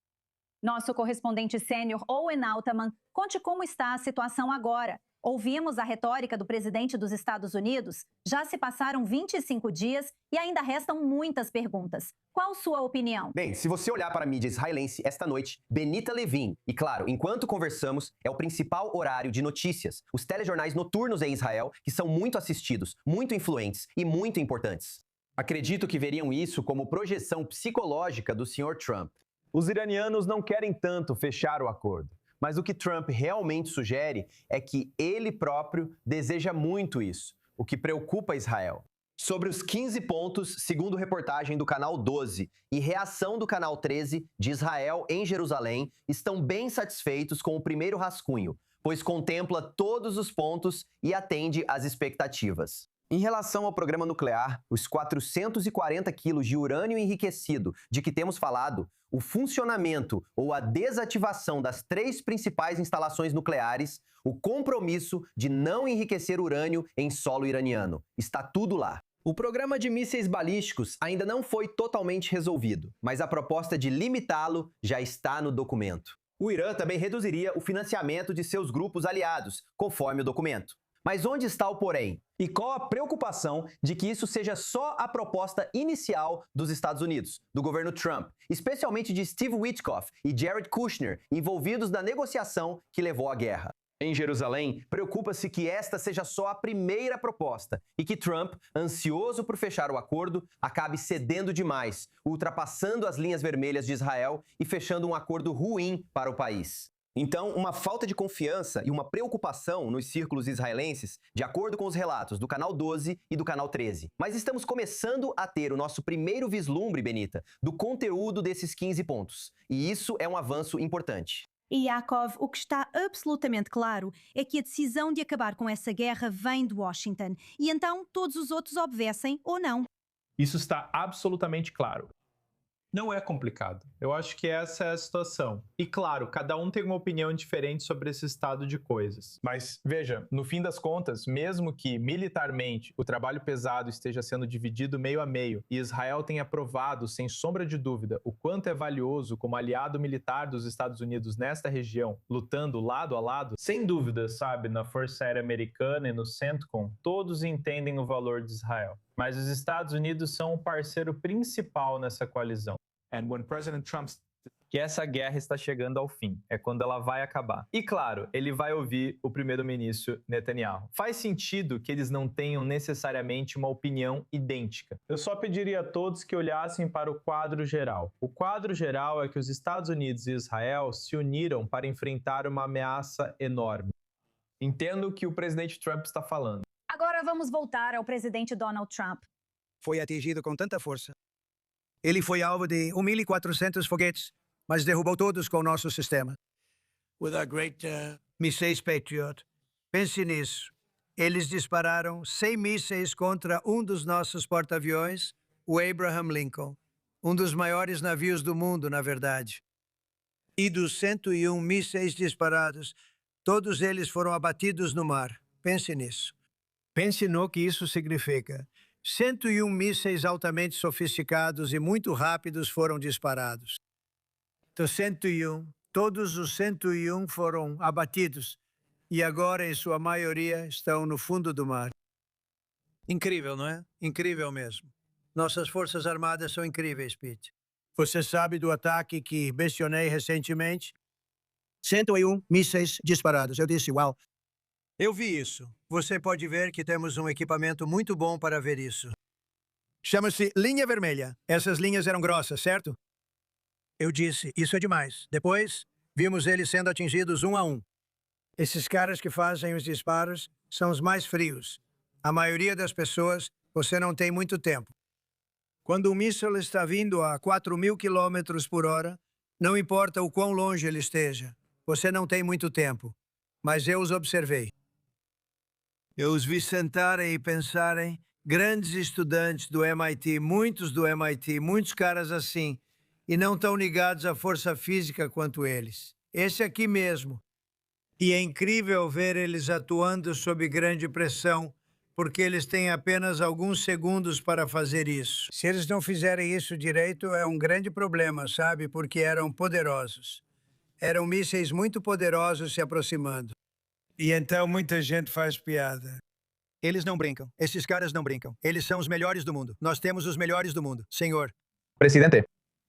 S1: Nosso correspondente sênior, Owen Altman, conte como está a situação agora. Ouvimos a retórica do presidente dos Estados Unidos? Já se passaram 25 dias e ainda restam muitas perguntas. Qual sua opinião?
S13: Bem, se você olhar para a mídia israelense esta noite, Benita Levine, e claro, enquanto conversamos, é o principal horário de notícias. Os telejornais noturnos em Israel, que são muito assistidos, muito influentes e muito importantes. Acredito que veriam isso como projeção psicológica do Sr. Trump.
S4: Os iranianos não querem tanto fechar o acordo. Mas o que Trump realmente sugere é que ele próprio deseja muito isso, o que preocupa Israel.
S13: Sobre os 15 pontos, segundo reportagem do Canal 12 e reação do Canal 13 de Israel em Jerusalém, estão bem satisfeitos com o primeiro rascunho, pois contempla todos os pontos e atende às expectativas. Em relação ao programa nuclear, os 440 quilos de urânio enriquecido de que temos falado, o funcionamento ou a desativação das 3 principais instalações nucleares, o compromisso de não enriquecer urânio em solo iraniano. Está tudo lá. O programa de mísseis balísticos ainda não foi totalmente resolvido, mas a proposta de limitá-lo já está no documento. O Irã também reduziria o financiamento de seus grupos aliados, conforme o documento. Mas onde está o porém? E qual a preocupação de que isso seja só a proposta inicial dos Estados Unidos, do governo Trump, especialmente de Steve Witkoff e Jared Kushner, envolvidos na negociação que levou à guerra? Em Jerusalém, preocupa-se que esta seja só a primeira proposta e que Trump, ansioso por fechar o acordo, acabe cedendo demais, ultrapassando as linhas vermelhas de Israel e fechando um acordo ruim para o país. Então, uma falta de confiança e uma preocupação nos círculos israelenses, de acordo com os relatos do Canal 12 e do Canal 13. Mas estamos começando a ter o nosso primeiro vislumbre, Benita, do conteúdo desses 15 pontos. E isso é um avanço importante.
S14: E Yaakov, o que está absolutamente claro é que a decisão de acabar com essa guerra vem de Washington. E então todos os outros obedecem ou não.
S4: Isso está absolutamente claro. Não é complicado. Eu acho que essa é a situação. E claro, cada um tem uma opinião diferente sobre esse estado de coisas. Mas veja, no fim das contas, mesmo que militarmente o trabalho pesado esteja sendo dividido meio a meio e Israel tenha provado, sem sombra de dúvida, o quanto é valioso como aliado militar dos Estados Unidos nesta região, lutando lado a lado, sem dúvida, sabe, na Força Aérea Americana e no CENTCOM, todos entendem o valor de Israel. Mas os Estados Unidos são o parceiro principal nessa coalizão. Que essa guerra está chegando ao fim, é quando ela vai acabar. E claro, ele vai ouvir o primeiro-ministro Netanyahu. Faz sentido que eles não tenham necessariamente uma opinião idêntica. Eu só pediria a todos que olhassem para o quadro geral. O quadro geral é que os Estados Unidos e Israel se uniram para enfrentar uma ameaça enorme. Entendo o que o presidente Trump está falando.
S1: Agora vamos voltar ao presidente Donald Trump.
S11: Foi atingido com tanta força. Ele foi alvo de 1.400 foguetes, mas derrubou todos com o nosso sistema. With our great mísseis Patriot. Pense nisso. Eles dispararam 100 mísseis contra um dos nossos porta-aviões, o Abraham Lincoln. Um dos maiores navios do mundo, na verdade. E dos 101 mísseis disparados, todos eles foram abatidos no mar. Pense nisso. Pense no que isso significa. 101 mísseis altamente sofisticados e muito rápidos foram disparados. Dos 101, todos os 101 foram abatidos e agora, em sua maioria, estão no fundo do mar. Incrível, não é? Incrível mesmo. Nossas forças armadas são incríveis, Pete. Você sabe do ataque que mencionei recentemente? 101 mísseis disparados. Eu disse, uau. Eu vi isso. Você pode ver que temos um equipamento muito bom para ver isso. Chama-se linha vermelha. Essas linhas eram grossas, certo? Eu disse, isso é demais. Depois, vimos eles sendo atingidos um a um. Esses caras que fazem os disparos são os mais frios. A maioria das pessoas, você não tem muito tempo. Quando um míssil está vindo a 4.000 km por hora, não importa o quão longe ele esteja, você não tem muito tempo. Mas eu os observei. Eu os vi sentarem e pensarem, grandes estudantes do MIT, muitos caras assim, e não tão ligados à força física quanto eles. Esse aqui mesmo. E é incrível ver eles atuando sob grande pressão, porque eles têm apenas alguns segundos para fazer isso. Se eles não fizerem isso direito, é um grande problema, sabe? Porque eram poderosos. Eram mísseis muito poderosos se aproximando. E então muita gente faz piada. Eles não brincam. Esses caras não brincam. Eles são os melhores do mundo. Nós temos os melhores do mundo, senhor.
S4: Presidente.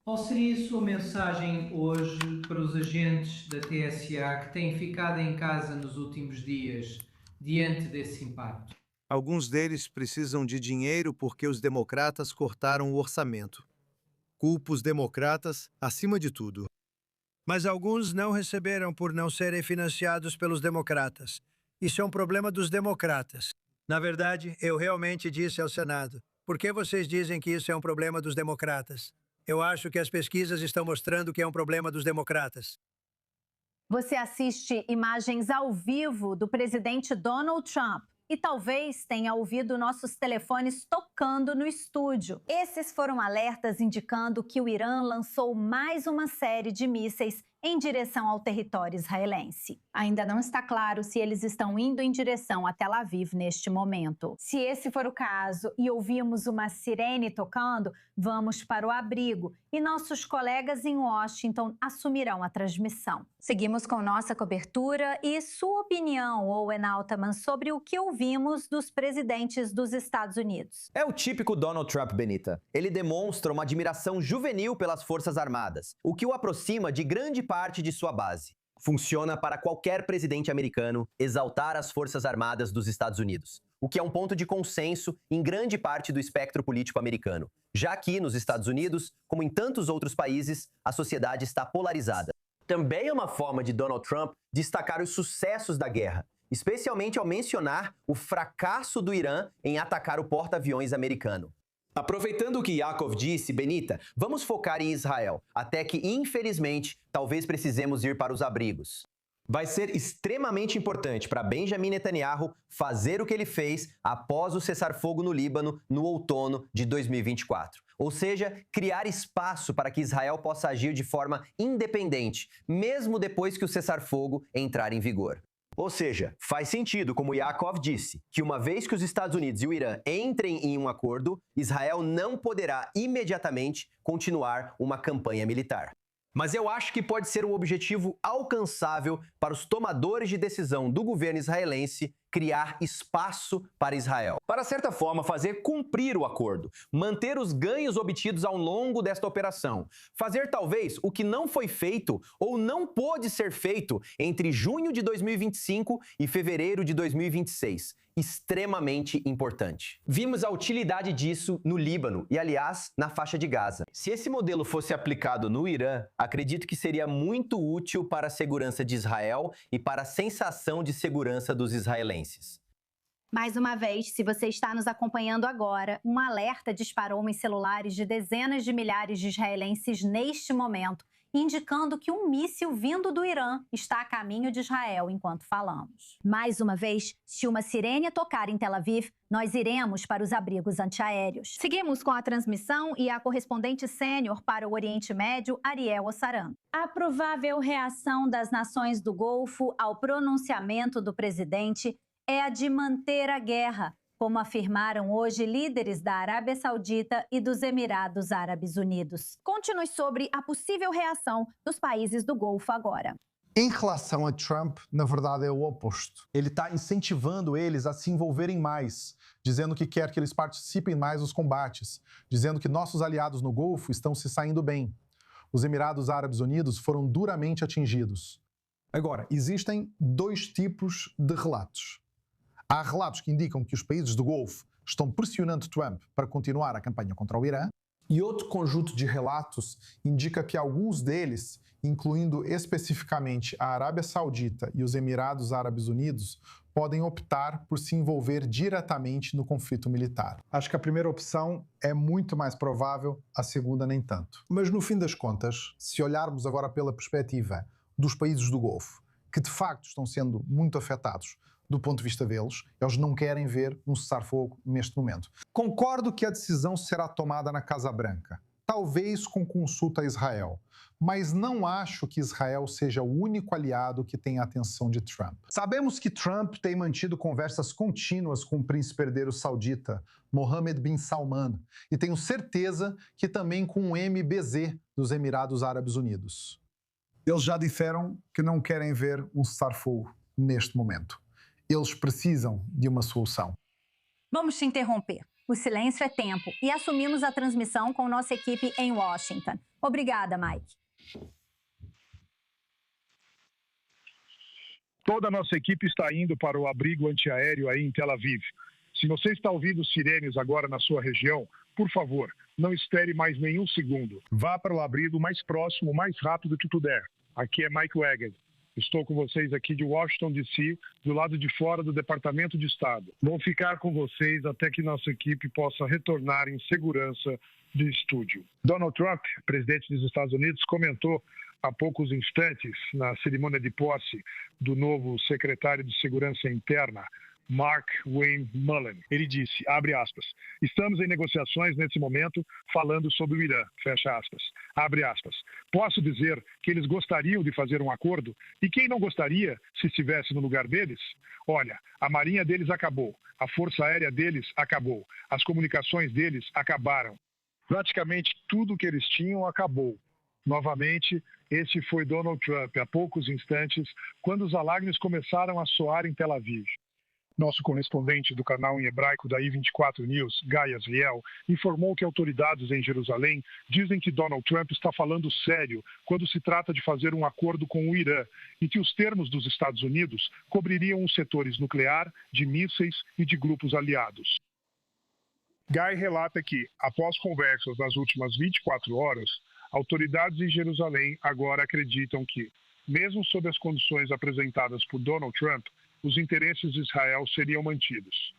S15: Qual seria a sua mensagem hoje para os agentes da TSA que têm ficado em casa nos últimos dias, diante desse impacto?
S16: Alguns deles precisam de dinheiro porque os democratas cortaram o orçamento. Culpo os democratas acima de tudo.
S11: Mas alguns não receberam por não serem financiados pelos democratas. Isso é um problema dos democratas. Na verdade, eu realmente disse ao Senado, por que vocês dizem que isso é um problema dos democratas? Eu acho que as pesquisas estão mostrando que é um problema dos democratas.
S1: Você assiste imagens ao vivo do presidente Donald Trump e talvez tenha ouvido nossos telefones tocando no estúdio. Esses foram alertas indicando que o Irã lançou mais uma série de mísseis em direção ao território israelense. Ainda não está claro se eles estão indo em direção a Tel Aviv neste momento. Se esse for o caso e ouvimos uma sirene tocando, vamos para o abrigo e nossos colegas em Washington assumirão a transmissão. Seguimos com nossa cobertura e sua opinião, Owen Altman, sobre o que ouvimos dos presidentes dos Estados Unidos.
S13: É o típico Donald Trump, Benita. Ele demonstra uma admiração juvenil pelas Forças Armadas, o que o aproxima de grande parte de sua base. Funciona para qualquer presidente americano exaltar as Forças Armadas dos Estados Unidos, o que é um ponto de consenso em grande parte do espectro político americano. Já aqui nos Estados Unidos, como em tantos outros países, a sociedade está polarizada. Também é uma forma de Donald Trump destacar os sucessos da guerra, especialmente ao mencionar o fracasso do Irã em atacar o porta-aviões americano. Aproveitando o que Yaakov disse, Benita, vamos focar em Israel, até que, infelizmente, talvez precisemos ir para os abrigos. Vai ser extremamente importante para Benjamin Netanyahu fazer o que ele fez após o cessar-fogo no Líbano no outono de 2024. Ou seja, criar espaço para que Israel possa agir de forma independente, mesmo depois que o cessar-fogo entrar em vigor. Ou seja, faz sentido, como Yaakov disse, que uma vez que os Estados Unidos e o Irã entrem em um acordo, Israel não poderá imediatamente continuar uma campanha militar. Mas eu acho que pode ser um objetivo alcançável para os tomadores de decisão do governo israelense criar espaço para Israel. Para, certa forma, fazer cumprir o acordo, manter os ganhos obtidos ao longo desta operação, fazer talvez o que não foi feito ou não pôde ser feito entre junho de 2025 e fevereiro de 2026. Extremamente importante. Vimos a utilidade disso no Líbano e, aliás, na faixa de Gaza. Se esse modelo fosse aplicado no Irã, acredito que seria muito útil para a segurança de Israel e para a sensação de segurança dos israelenses.
S1: Mais uma vez, se você está nos acompanhando agora, um alerta disparou nos celulares de dezenas de milhares de israelenses neste momento, indicando que um míssil vindo do Irã está a caminho de Israel enquanto falamos. Mais uma vez, se uma sirene tocar em Tel Aviv, nós iremos para os abrigos antiaéreos. Seguimos com a transmissão e a correspondente sênior para o Oriente Médio, Ariel Ossaran. A provável reação das nações do Golfo ao pronunciamento do presidente é a de manter a guerra, como afirmaram hoje líderes da Arábia Saudita e dos Emirados Árabes Unidos. Conte-nos sobre a possível reação dos países do Golfo agora.
S6: Em relação a Trump, na verdade é o oposto. Ele está incentivando eles a se envolverem mais, dizendo que quer que eles participem mais dos combates, dizendo que nossos aliados no Golfo estão se saindo bem. Os Emirados Árabes Unidos foram duramente atingidos. Agora, existem dois tipos de relatos. Há relatos que indicam que os países do Golfo estão pressionando Trump para continuar a campanha contra o Irã, e outro conjunto de relatos indica que alguns deles, incluindo especificamente a Arábia Saudita e os Emirados Árabes Unidos, podem optar por se envolver diretamente no conflito militar. Acho que a primeira opção é muito mais provável, a segunda nem tanto. Mas no fim das contas, se olharmos agora pela perspectiva dos países do Golfo, que de facto estão sendo muito afetados do ponto de vista deles, eles não querem ver um cessar-fogo neste momento. Concordo que a decisão será tomada na Casa Branca, talvez com consulta a Israel, mas não acho que Israel seja o único aliado que tem a atenção de Trump. Sabemos que Trump tem mantido conversas contínuas com o príncipe herdeiro saudita, Mohammed bin Salman, e tenho certeza que também com o MBZ dos Emirados Árabes Unidos. Eles já disseram que não querem ver um cessar-fogo neste momento. Eles precisam de uma solução.
S1: Vamos te interromper. O silêncio é tempo e assumimos a transmissão com nossa equipe em Washington. Obrigada, Mike.
S7: Toda a nossa equipe está indo para o abrigo antiaéreo aí em Tel Aviv. Se você está ouvindo sirenes agora na sua região, por favor, não espere mais nenhum segundo. Vá para o abrigo mais próximo, o mais rápido que puder. Aqui é Mike Wagon. Estou com vocês aqui de Washington, D.C., do lado de fora do Departamento de Estado. Vou ficar com vocês até que nossa equipe possa retornar em segurança do estúdio. Donald Trump, presidente dos Estados Unidos, comentou há poucos instantes, na cerimônia de posse do novo secretário de Segurança Interna, Mark Wayne Mullen. Ele disse, abre aspas, estamos em negociações nesse momento falando sobre o Irã, fecha aspas, abre aspas. Posso dizer que eles gostariam de fazer um acordo? E quem não gostaria se estivesse no lugar deles? Olha, a marinha deles acabou, a força aérea deles acabou, as comunicações deles acabaram. Praticamente tudo que eles tinham acabou. Novamente, esse foi Donald Trump, há poucos instantes, quando os alarmes começaram a soar em Tel Aviv. Nosso correspondente do canal em hebraico da I24 News, Guy Azriel, informou que autoridades em Jerusalém dizem que Donald Trump está falando sério quando se trata de fazer um acordo com o Irã e que os termos dos Estados Unidos cobririam os setores nuclear, de mísseis e de grupos aliados. Guy relata que, após conversas nas últimas 24 horas, autoridades em Jerusalém agora acreditam que, mesmo sob as condições apresentadas por Donald Trump, os interesses de Israel seriam mantidos.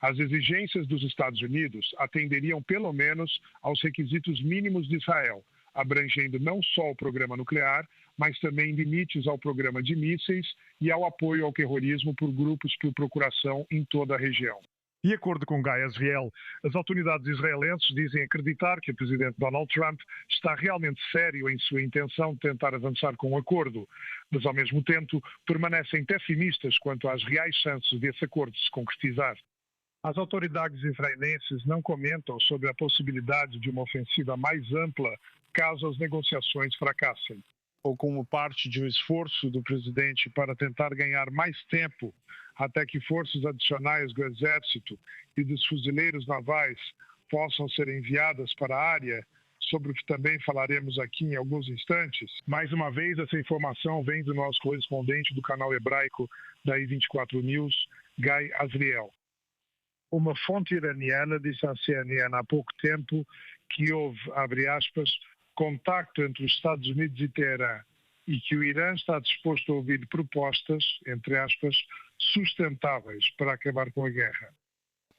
S7: As exigências dos Estados Unidos atenderiam pelo menos aos requisitos mínimos de Israel, abrangendo não só o programa nuclear, mas também limites ao programa de mísseis e ao apoio ao terrorismo por grupos por procuração em toda a região. De acordo com Guy Azriel, as autoridades israelenses dizem acreditar que o presidente Donald Trump está realmente sério em sua intenção de tentar avançar com um acordo, mas ao mesmo tempo permanecem pessimistas quanto às reais chances desse acordo se concretizar.
S17: As autoridades israelenses não comentam sobre a possibilidade de uma ofensiva mais ampla caso as negociações fracassem, ou como parte de um esforço do presidente para tentar ganhar mais tempo até que forças adicionais do Exército e dos fuzileiros navais possam ser enviadas para a área, sobre o que também falaremos aqui em alguns instantes. Mais uma vez, essa informação vem do nosso correspondente do canal hebraico da I24 News, Guy Azriel. Uma fonte iraniana disse à CNN há pouco tempo que houve, abre aspas, contacto entre os Estados Unidos e Teherã e que o Irã está disposto a ouvir propostas, entre aspas, sustentáveis para acabar com a guerra.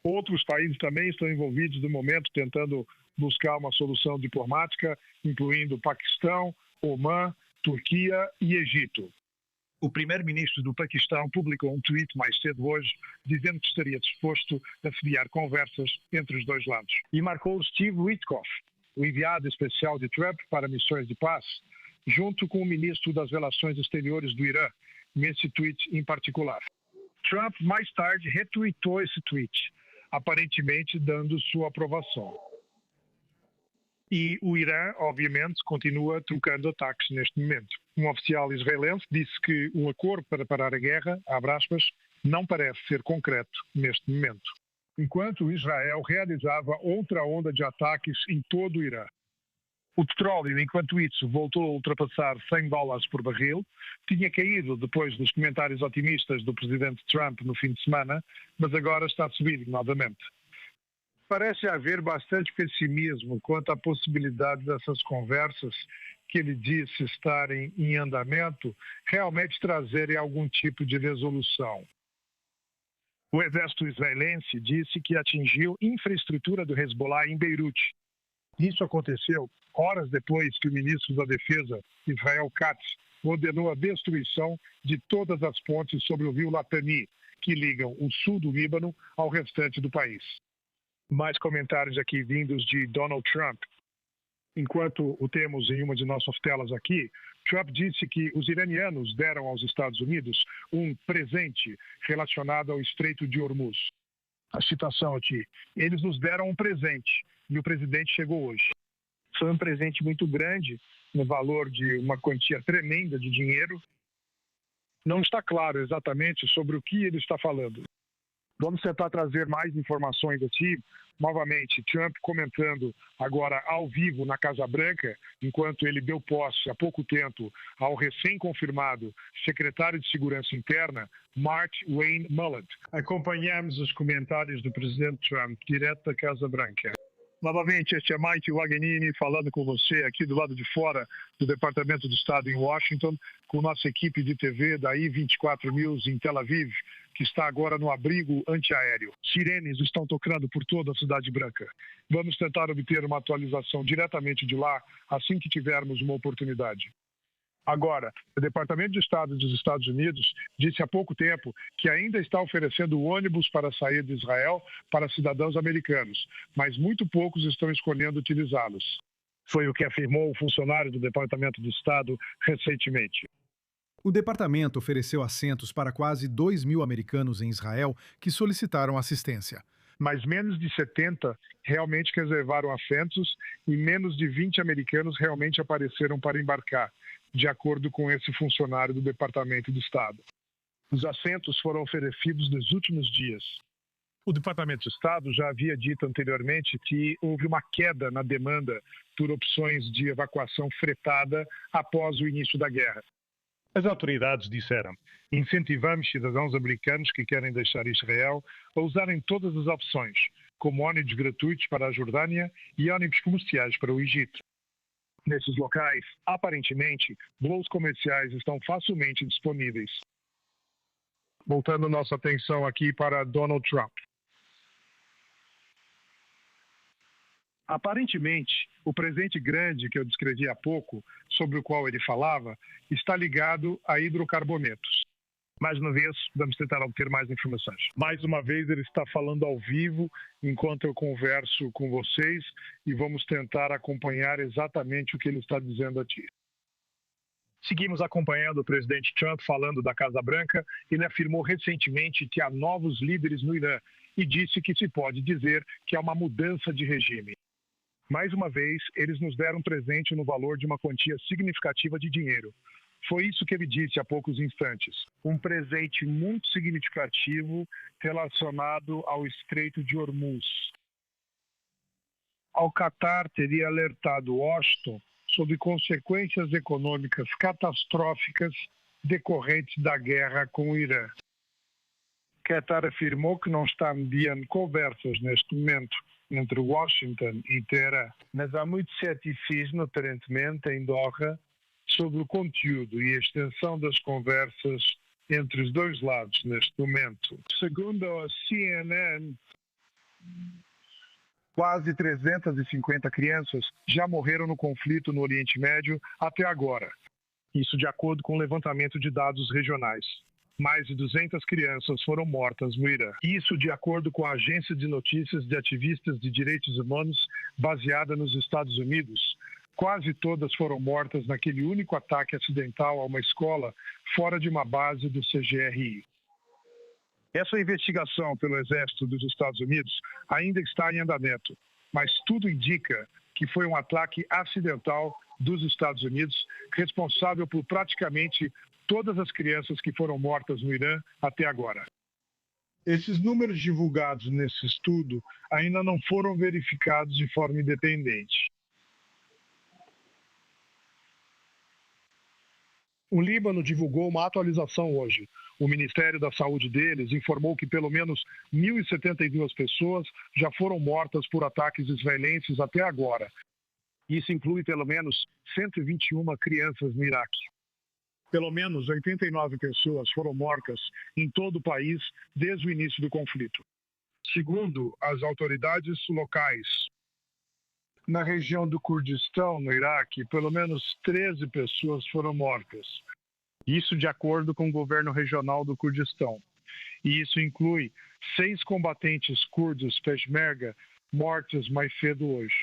S17: Outros países também estão envolvidos no momento tentando buscar uma solução diplomática, incluindo Paquistão, Omã, Turquia e Egito. O primeiro-ministro do Paquistão publicou um tweet mais cedo hoje dizendo que estaria disposto a sediar conversas entre os dois lados. E marcou Steve Witkoff, o enviado especial de Trump para missões de paz, junto com o ministro das Relações Exteriores do Irã, nesse tweet em particular. Trump, mais tarde, retweetou esse tweet, aparentemente dando sua aprovação. E o Irã, obviamente, continua trocando ataques neste momento. Um oficial israelense disse que um acordo para parar a guerra, abre aspas, não parece ser concreto neste momento. Enquanto Israel realizava outra onda de ataques em todo o Irã. O petróleo, enquanto isso, voltou a ultrapassar $100 por barril, tinha caído depois dos comentários otimistas do presidente Trump no fim de semana, mas agora está a subir novamente. Parece haver bastante pessimismo quanto à possibilidade dessas conversas que ele disse estarem em andamento realmente trazerem algum tipo de resolução. O exército israelense disse que atingiu infraestrutura do Hezbollah em Beirute. Isso aconteceu horas depois que o ministro da Defesa, Israel Katz, ordenou a destruição de todas as pontes sobre o rio Litani, que ligam o sul do Líbano ao restante do país. Mais comentários aqui vindos de Donald Trump. Enquanto o temos em uma de nossas telas aqui, Trump disse que os iranianos deram aos Estados Unidos um presente relacionado ao Estreito de Hormuz. A citação aqui, eles nos deram um presente e o presidente chegou hoje. Foi um presente muito grande, no valor de uma quantia tremenda de dinheiro. Não está claro exatamente sobre o que ele está falando. Vamos tentar trazer mais informações aqui. Novamente, Trump comentando agora ao vivo na Casa Branca, enquanto ele deu posse há pouco tempo ao recém-confirmado secretário de Segurança Interna, Mark Wayne Mullet. Acompanhamos os comentários do presidente Trump direto da Casa Branca. Novamente, este é Mike Wagnini falando com você aqui do lado de fora do Departamento de Estado em Washington, com nossa equipe de TV da I24 News em Tel Aviv, que está agora no abrigo antiaéreo. Sirenes estão tocando por toda a Cidade Branca. Vamos tentar obter uma atualização diretamente de lá assim que tivermos uma oportunidade. Agora, o Departamento de Estado dos Estados Unidos disse há pouco tempo que ainda está oferecendo ônibus para sair de Israel para cidadãos americanos, mas muito poucos estão escolhendo utilizá-los. Foi o que afirmou o funcionário do Departamento de Estado recentemente.
S18: O departamento ofereceu assentos para quase 2.000 americanos em Israel que solicitaram assistência.
S17: Mas menos de 70 realmente reservaram assentos e menos de 20 americanos realmente apareceram para embarcar, de acordo com esse funcionário do Departamento de Estado. Os assentos foram oferecidos nos últimos dias. O Departamento de Estado já havia dito anteriormente que houve uma queda na demanda por opções de evacuação fretada após o início da guerra. As autoridades disseram: incentivamos cidadãos americanos que querem deixar Israel a usarem todas as opções, como ônibus gratuitos para a Jordânia e ônibus comerciais para o Egito. Nesses locais, aparentemente, voos comerciais estão facilmente disponíveis. Voltando nossa atenção aqui para Donald Trump. Aparentemente, o presente grande que eu descrevi há pouco, sobre o qual ele falava, está ligado a hidrocarbonetos. Mais uma vez, vamos tentar obter mais informações. Mais uma vez, ele está falando ao vivo enquanto eu converso com vocês e vamos tentar acompanhar exatamente o que ele está dizendo aqui. Seguimos acompanhando o presidente Trump falando da Casa Branca. Ele afirmou recentemente que há novos líderes no Irã e disse que se pode dizer que é uma mudança de regime. Mais uma vez, eles nos deram um presente no valor de uma quantia significativa de dinheiro. Foi isso que ele disse há poucos instantes. Um presente muito significativo relacionado ao Estreito de Hormuz. Ao Qatar teria alertado Washington sobre consequências econômicas catastróficas decorrentes da guerra com o Irã. Qatar afirmou que não está mediando conversas neste momento entre Washington e Teherã, mas há muito ceticismo, aparentemente, em Doha sobre o conteúdo e a extensão das conversas entre os dois lados neste momento. Segundo a CNN, quase 350 crianças já morreram no conflito no Oriente Médio até agora. Isso de acordo com o levantamento de dados regionais. Mais de 200 crianças foram mortas no Irã. Isso de acordo com a agência de notícias de ativistas de direitos humanos baseada nos Estados Unidos. Quase todas foram mortas naquele único ataque acidental a uma escola fora de uma base do CGRI. Essa investigação pelo Exército dos Estados Unidos ainda está em andamento, mas tudo indica que foi um ataque acidental dos Estados Unidos, responsável por praticamente todas as crianças que foram mortas no Irã até agora. Esses números divulgados nesse estudo ainda não foram verificados de forma independente. O Líbano divulgou uma atualização hoje. O Ministério da Saúde deles informou que pelo menos 1.072 pessoas já foram mortas por ataques israelenses até agora. Isso inclui pelo menos 121 crianças no Iraque. Pelo menos 89 pessoas foram mortas em todo o país desde o início do conflito. Segundo as autoridades locais, na região do Kurdistão, no Iraque, pelo menos 13 pessoas foram mortas. Isso de acordo com o governo regional do Kurdistão. E isso inclui 6 combatentes curdos Peshmerga mortos mais cedo hoje.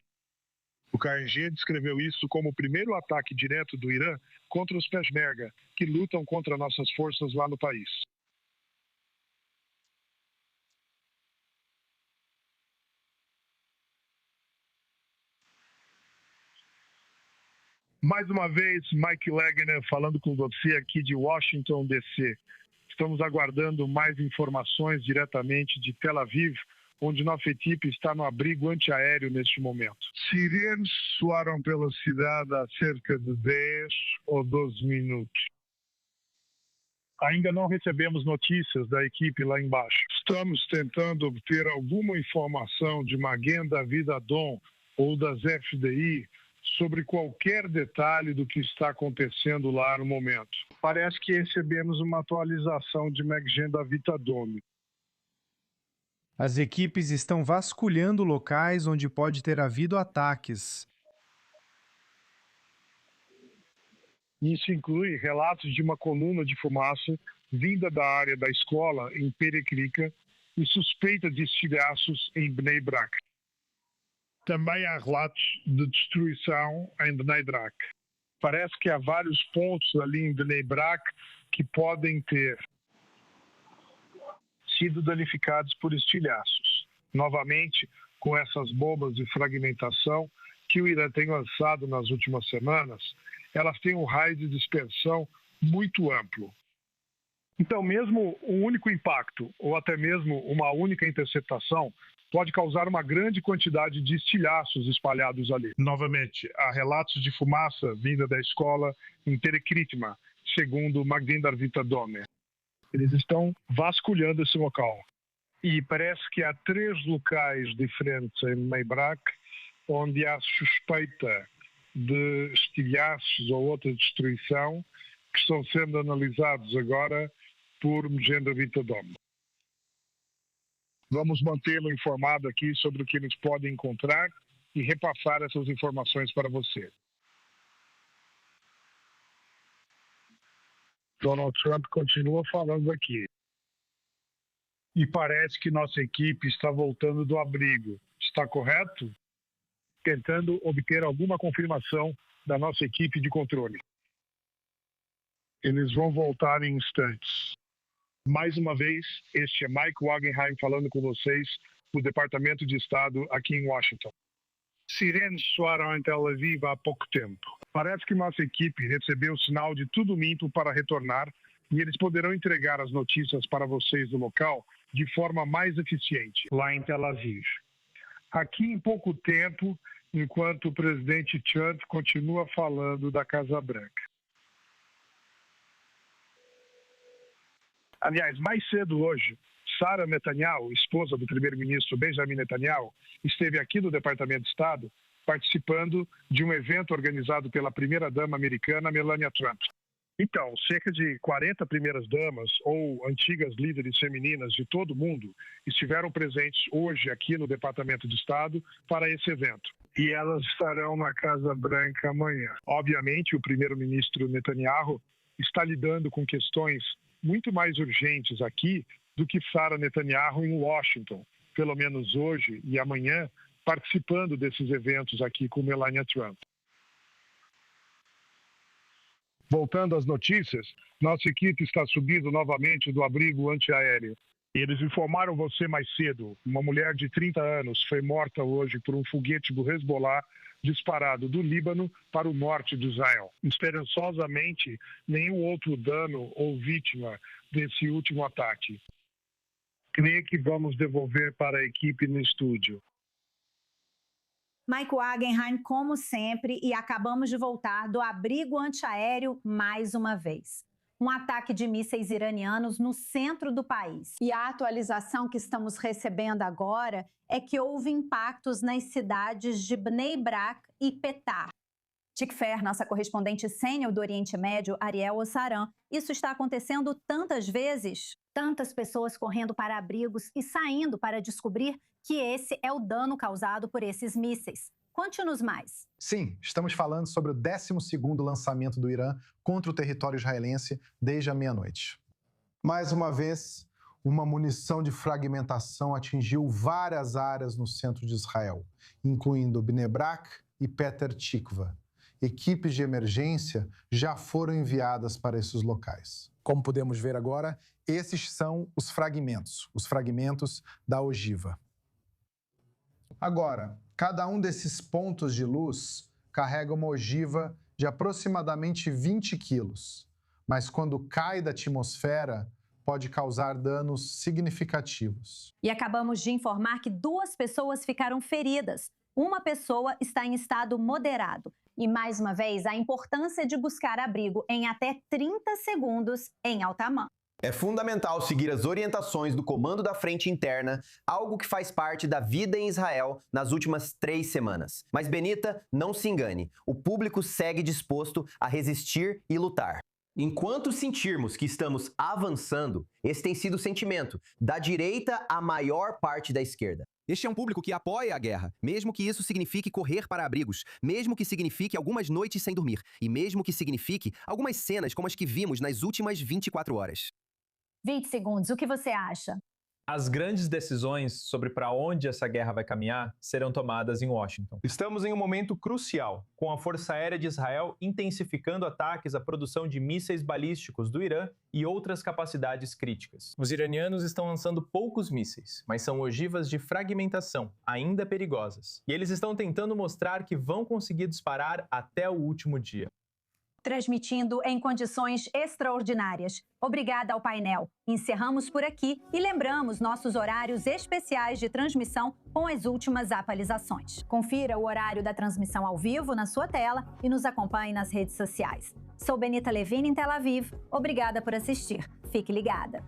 S17: O KNG descreveu isso como o primeiro ataque direto do Irã contra os Peshmerga, que lutam contra nossas forças lá no país. Mais uma vez, Mike Legner falando com você aqui de Washington, D.C. Estamos aguardando mais informações diretamente de Tel Aviv, onde nossa equipe está no abrigo antiaéreo neste momento. Sirenes soaram pela cidade há cerca de 10 ou 12 minutos. Ainda não recebemos notícias da equipe lá embaixo. Estamos tentando obter alguma informação de Magen David Adom ou das FDI sobre qualquer detalhe do que está acontecendo lá no momento. Parece que recebemos uma atualização de Magen David Adom.
S19: As equipes estão vasculhando locais onde pode ter havido ataques.
S17: Isso inclui relatos de uma coluna de fumaça vinda da área da escola em Perecrica e suspeita de estilhaços em Bnei Brak. Também há relatos de destruição em Bnei Brak. Parece que há vários pontos ali em Bnei Brak que podem ter sido danificados por estilhaços. Novamente, com essas bombas de fragmentação que o Irã tem lançado nas últimas semanas, elas têm um raio de dispersão muito amplo. Então, mesmo um único impacto ou até mesmo uma única interceptação pode causar uma grande quantidade de estilhaços espalhados ali. Novamente, há relatos de fumaça vinda da escola em Terekritma, segundo Magen David Adom. Eles estão vasculhando esse local. E parece que há 3 locais diferentes em Bnei Brak onde há suspeita de estilhaços ou outra destruição que estão sendo analisados agora por Magen David Adom. Vamos mantê-lo informado aqui sobre o que eles podem encontrar e repassar essas informações para você. Donald Trump continua falando aqui. E parece que nossa equipe está voltando do abrigo. Está correto? Tentando obter alguma confirmação da nossa equipe de controle. Eles vão voltar em instantes. Mais uma vez, este é Mike Wagenheim falando com vocês do Departamento de Estado aqui em Washington. Sirenes soaram em Tel Aviv há pouco tempo. Parece que nossa equipe recebeu o sinal de tudo limpo para retornar e eles poderão entregar as notícias para vocês do local de forma mais eficiente lá em Tel Aviv. Aqui em pouco tempo, enquanto o presidente Trump continua falando da Casa Branca. Aliás, mais cedo hoje, Sarah Netanyahu, esposa do primeiro-ministro Benjamin Netanyahu, esteve aqui no Departamento de Estado participando de um evento organizado pela primeira-dama americana Melania Trump. Então, cerca de 40 primeiras-damas ou antigas líderes femininas de todo o mundo estiveram presentes hoje aqui no Departamento de Estado para esse evento. E elas estarão na Casa Branca amanhã. Obviamente, o primeiro-ministro Netanyahu está lidando com questões muito mais urgentes aqui do que Sarah Netanyahu em Washington, pelo menos hoje e amanhã, participando desses eventos aqui com Melania Trump. Voltando às notícias, nossa equipe está subindo novamente do abrigo antiaéreo. Eles informaram você mais cedo, uma mulher de 30 anos foi morta hoje por um foguete do Hezbollah disparado do Líbano para o norte de Israel. Esperançosamente, nenhum outro dano ou vítima desse último ataque. Creio que vamos devolver para a equipe no estúdio.
S1: Mike Wagenheim, como sempre, e acabamos de voltar do abrigo antiaéreo mais uma vez. Um ataque de mísseis iranianos no centro do país. E a atualização que estamos recebendo agora é que houve impactos nas cidades de Bnei Brak e Petar. Tikfer, nossa correspondente sênior do Oriente Médio, Ariel Ossaran, isso está acontecendo tantas vezes, tantas pessoas correndo para abrigos e saindo para descobrir que esse é o dano causado por esses mísseis. Conte-nos mais.
S6: Sim, estamos falando sobre o 12º lançamento do Irã contra o território israelense desde a meia-noite. Mais uma vez, uma munição de fragmentação atingiu várias áreas no centro de Israel, incluindo Bnei Brak e Petah Tikva. Equipes de emergência já foram enviadas para esses locais. Como podemos ver agora, esses são os fragmentos da ogiva. Agora, cada um desses pontos de luz carrega uma ogiva de aproximadamente 20 quilos, mas quando cai da atmosfera, pode causar danos significativos.
S1: E acabamos de informar que 2 pessoas ficaram feridas. Uma pessoa está em estado moderado. E, mais uma vez, a importância de buscar abrigo em até 30 segundos em alta mar.
S13: É fundamental seguir as orientações do Comando da Frente Interna, algo que faz parte da vida em Israel nas últimas 3 semanas. Mas, Benita, não se engane, o público segue disposto a resistir e lutar. Enquanto sentirmos que estamos avançando, esse tem sido o sentimento da direita à maior parte da esquerda. Este é um público que apoia a guerra, mesmo que isso signifique correr para abrigos, mesmo que signifique algumas noites sem dormir, e mesmo que signifique algumas cenas como as que vimos nas últimas 24 horas.
S1: 20 segundos, o que você acha?
S4: As grandes decisões sobre para onde essa guerra vai caminhar serão tomadas em Washington. Estamos em um momento crucial, com a Força Aérea de Israel intensificando ataques à produção de mísseis balísticos do Irã e outras capacidades críticas. Os iranianos estão lançando poucos mísseis, mas são ogivas de fragmentação, ainda perigosas. E eles estão tentando mostrar que vão conseguir disparar até o último dia.
S1: Transmitindo em condições extraordinárias. Obrigada ao painel. Encerramos por aqui e lembramos nossos horários especiais de transmissão com as últimas atualizações. Confira o horário da transmissão ao vivo na sua tela e nos acompanhe nas redes sociais. Sou Benita Levine em Tel Aviv. Obrigada por assistir. Fique ligada.